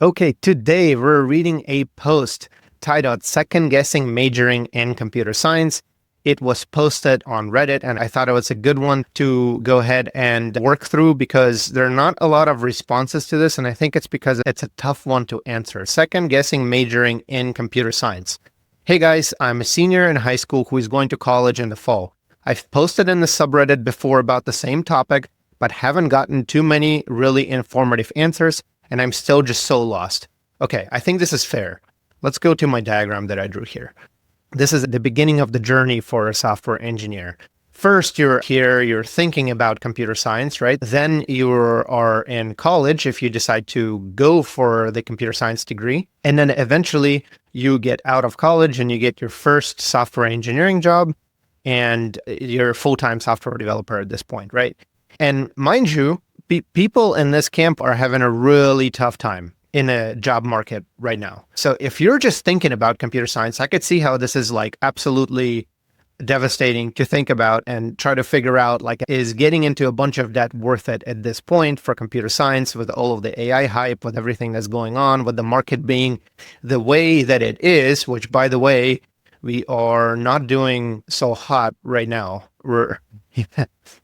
Okay, today we're reading a post titled Second Guessing Majoring in Computer Science. It was posted on Reddit, and I thought it was a good one to go ahead and work through because there are not a lot of responses to this, and I think it's because it's a tough one to answer. Second Guessing Majoring in Computer Science. Hey guys, I'm a senior in high school who is going to college in the fall. I've posted in the subreddit before about the same topic, but haven't gotten too many really informative answers, and I'm still just so lost. Okay, I think this is fair. Let's go to my diagram that I drew here. This is the beginning of the journey for a software engineer. First, you're here, you're thinking about computer science, right? Then you are in college if you decide to go for the computer science degree. And then eventually you get out of college and you get your first software engineering job and you're a full-time software developer at this point, right? And mind you, people in this camp are having a really tough time in a job market right now. So if you're just thinking about computer science, I could see how this is like absolutely devastating to think about and try to figure out, like, is getting into a bunch of debt worth it at this point for computer science with all of the AI hype, with everything that's going on, with the market being the way that it is, which, by the way, we are not doing so hot right now. We're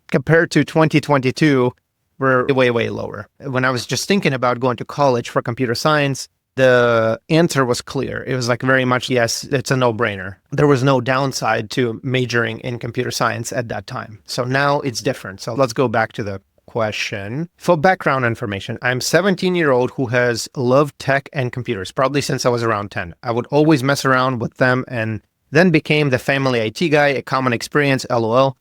compared to 2022, we're way, way lower. When I was just thinking about going to college for computer science, the answer was clear. It was like very much, yes, it's a no-brainer. There was no downside to majoring in computer science at that time. So now it's different. So let's go back to the question. For background information, I'm a 17-year-old who has loved tech and computers, probably since I was around 10. I would always mess around with them and then became the family IT guy, a common experience, LOL.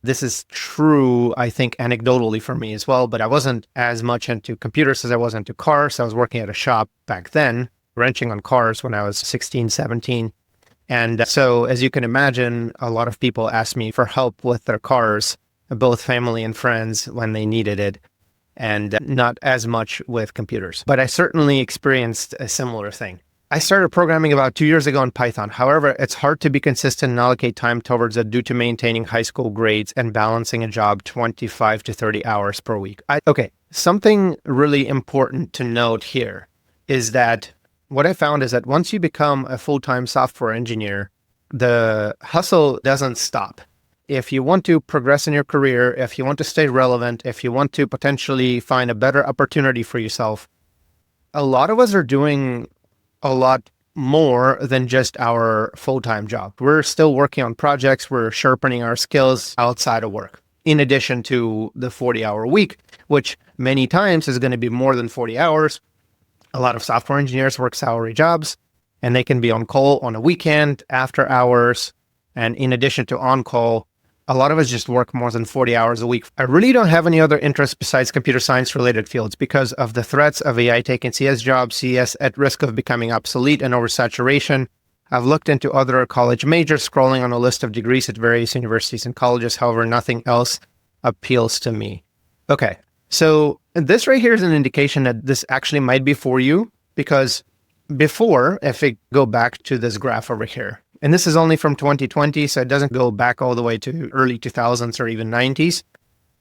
This is true, I think, anecdotally for me as well, but I wasn't as much into computers as I was into cars. I was working at a shop back then, wrenching on cars when I was 16, 17. And so, as you can imagine, a lot of people asked me for help with their cars, both family and friends, when they needed it, and not as much with computers. But I certainly experienced a similar thing. I started programming about 2 years ago in Python. However, it's hard to be consistent and allocate time towards it due to maintaining high school grades and balancing a job 25 to 30 hours per week. Okay, something really important to note here is that what I found is that once you become a full-time software engineer, the hustle doesn't stop. If you want to progress in your career, if you want to stay relevant, if you want to potentially find a better opportunity for yourself, a lot of us are doing a lot more than just our full-time job. We're still working on projects. We're sharpening our skills outside of work, in addition to the 40-hour week, which many times is going to be more than 40 hours. A lot of software engineers work salary jobs, and they can be on call on a weekend, after hours. And in addition to on-call, a lot of us just work more than 40 hours a week. I really don't have any other interests besides computer science related fields because of the threats of AI taking CS jobs, CS at risk of becoming obsolete and oversaturation. I've looked into other college majors, scrolling on a list of degrees at various universities and colleges. However, nothing else appeals to me. Okay, so this right here is an indication that this actually might be for you, because before, if we go back to this graph over here, and this is only from 2020, so it doesn't go back all the way to early 2000s or even 90s.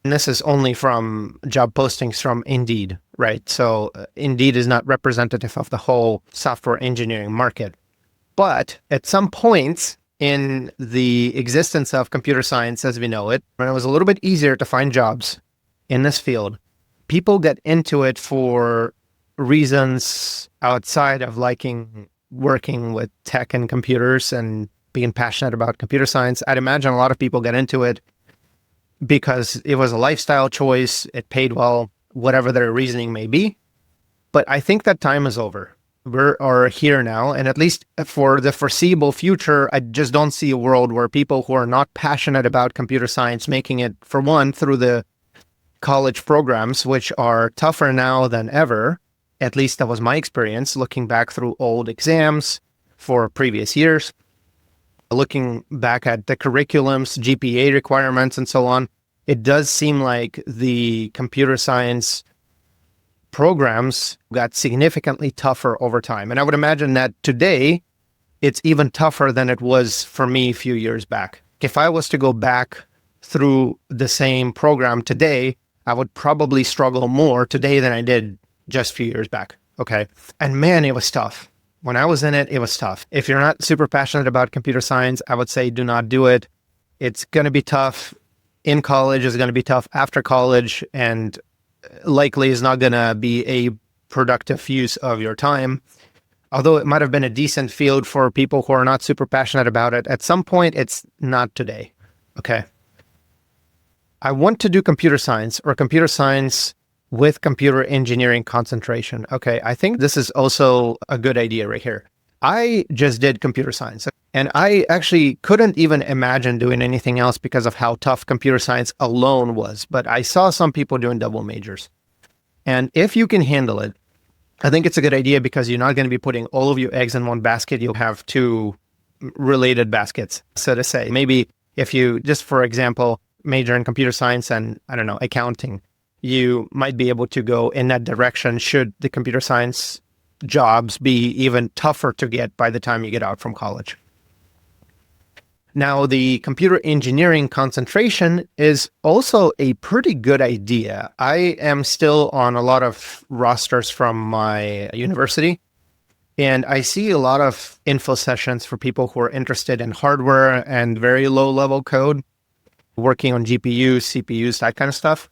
And this is only from job postings from Indeed, right? So Indeed is not representative of the whole software engineering market. But at some points in the existence of computer science as we know it, when it was a little bit easier to find jobs in this field, people get into it for reasons outside of liking working with tech and computers and being passionate about computer science. I'd imagine a lot of people get into it because it was a lifestyle choice, it paid well, whatever their reasoning may be. But I think that time is over. We are here now, and at least for the foreseeable future, I just don't see a world where people who are not passionate about computer science making it, for one, through the college programs, which are tougher now than ever. At least that was my experience, looking back through old exams for previous years, looking back at the curriculums, GPA requirements, and so on. It does seem like the computer science programs got significantly tougher over time. And I would imagine that today, it's even tougher than it was for me a few years back. If I was to go back through the same program today, I would probably struggle more today than I did just a few years back. Okay. And man, it was tough. When I was in it, it was tough. If you're not super passionate about computer science, I would say do not do it. It's going to be tough in college, it's going to be tough after college, and likely is not going to be a productive use of your time. Although it might have been a decent field for people who are not super passionate about it, at some point, it's not today. Okay. I want to do computer science or computer science with computer engineering concentration. Okay, I think this is also a good idea right here. I just did computer science and I actually couldn't even imagine doing anything else because of how tough computer science alone was. But I saw some people doing double majors. And if you can handle it, I think it's a good idea because you're not going to be putting all of your eggs in one basket. You'll have two related baskets, so to say. Maybe if you, just for example, major in computer science and, I don't know, accounting, you might be able to go in that direction should the computer science jobs be even tougher to get by the time you get out from college. Now, the computer engineering concentration is also a pretty good idea. I am still on a lot of rosters from my university, and I see a lot of info sessions for people who are interested in hardware and very low-level code, working on GPUs, CPUs, that kind of stuff.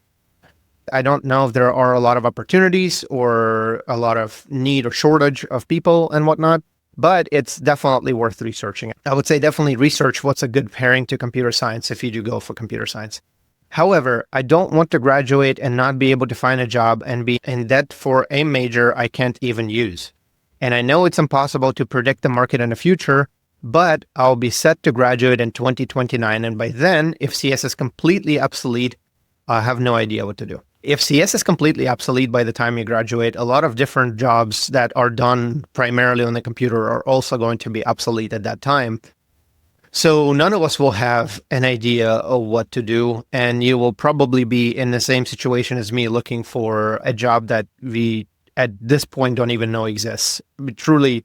I don't know if there are a lot of opportunities or a lot of need or shortage of people and whatnot, but it's definitely worth researching. I would say definitely research what's a good pairing to computer science if you do go for computer science. However, I don't want to graduate and not be able to find a job and be in debt for a major I can't even use. And I know it's impossible to predict the market in the future, but I'll be set to graduate in 2029. And by then, if CS is completely obsolete, I have no idea what to do. If CS is completely obsolete by the time you graduate, a lot of different jobs that are done primarily on the computer are also going to be obsolete at that time. So none of us will have an idea of what to do, and you will probably be in the same situation as me looking for a job that we at this point don't even know exists. But truly,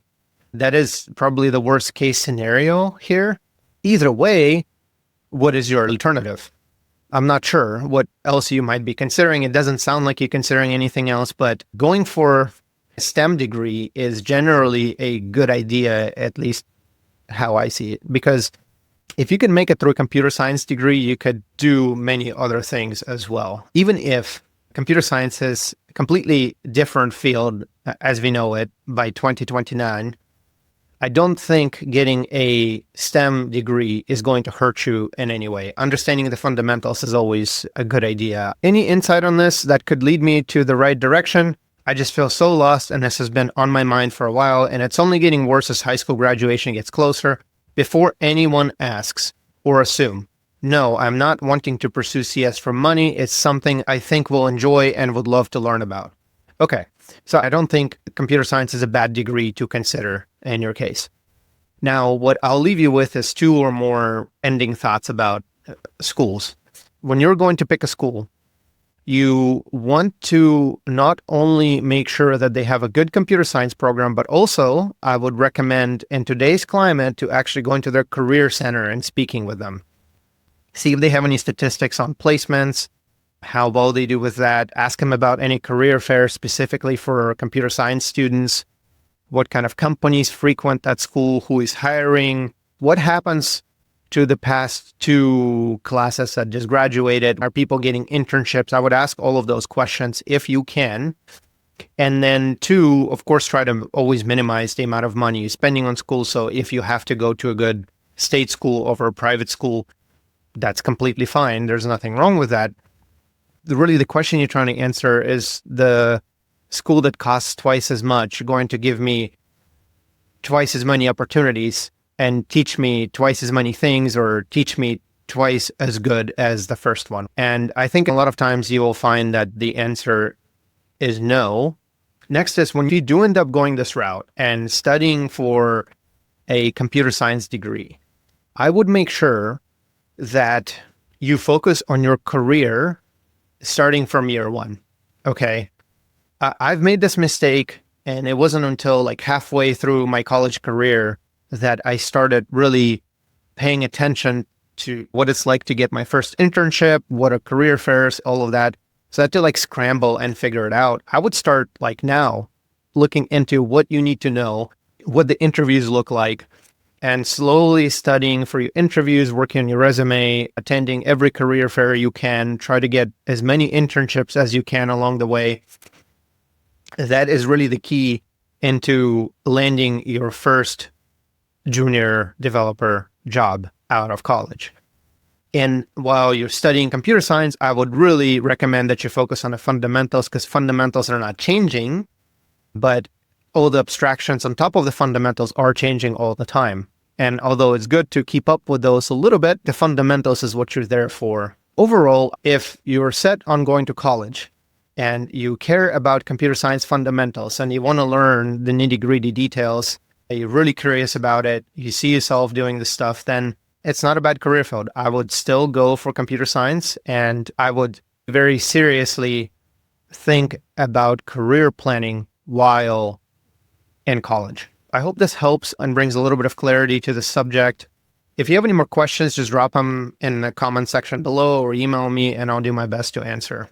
that is probably the worst case scenario here. Either way, what is your alternative? I'm not sure what else you might be considering. It doesn't sound like you're considering anything else, but going for a STEM degree is generally a good idea, at least how I see it. Because if you can make it through a computer science degree, you could do many other things as well. Even if computer science is a completely different field as we know it by 2029, I don't think getting a STEM degree is going to hurt you in any way. Understanding the fundamentals is always a good idea. Any insight on this that could lead me to the right direction? I just feel so lost, and this has been on my mind for a while, and it's only getting worse as high school graduation gets closer. Before anyone asks or assume, no, I'm not wanting to pursue CS for money. It's something I think we'll enjoy and would love to learn about. Okay, so I don't think computer science is a bad degree to consider in your case. Now, what I'll leave you with is two or more ending thoughts about schools. When you're going to pick a school, you want to not only make sure that they have a good computer science program, but also I would recommend in today's climate to actually go into their career center and speaking with them. See if they have any statistics on placements, how well they do with that. Ask them about any career fairs specifically for computer science students. What kind of companies frequent that school, who is hiring, what happens to the past two classes that just graduated, are people getting internships? I would ask all of those questions if you can. And then two, of course, try to always minimize the amount of money you're spending on school. So if you have to go to a good state school over a private school, that's completely fine. There's nothing wrong with that. Really, the question you're trying to answer is the school that costs twice as much going to give me twice as many opportunities and teach me twice as many things or teach me twice as good as the first one? And I think a lot of times you will find that the answer is no. Next is when you do end up going this route and studying for a computer science degree, I would make sure that you focus on your career starting from year one. Okay. I've made this mistake, and it wasn't until like halfway through my college career that I started really paying attention to what it's like to get my first internship, what are career fairs, all of that. So I had to like scramble and figure it out. I would start like now looking into what you need to know, what the interviews look like, and slowly studying for your interviews, working on your resume, attending every career fair you can, try to get as many internships as you can along the way. That is really the key into landing your first junior developer job out of college. And while you're studying computer science, I would really recommend that you focus on the fundamentals, because fundamentals are not changing, but all the abstractions on top of the fundamentals are changing all the time. And although it's good to keep up with those a little bit, the fundamentals is what you're there for. Overall, if you're set on going to college and you care about computer science fundamentals and you want to learn the nitty-gritty details, you're really curious about it, you see yourself doing this stuff, then it's not a bad career field. I would still go for computer science, and I would very seriously think about career planning while in college. I hope this helps and brings a little bit of clarity to the subject. If you have any more questions, just drop them in the comment section below or email me and I'll do my best to answer.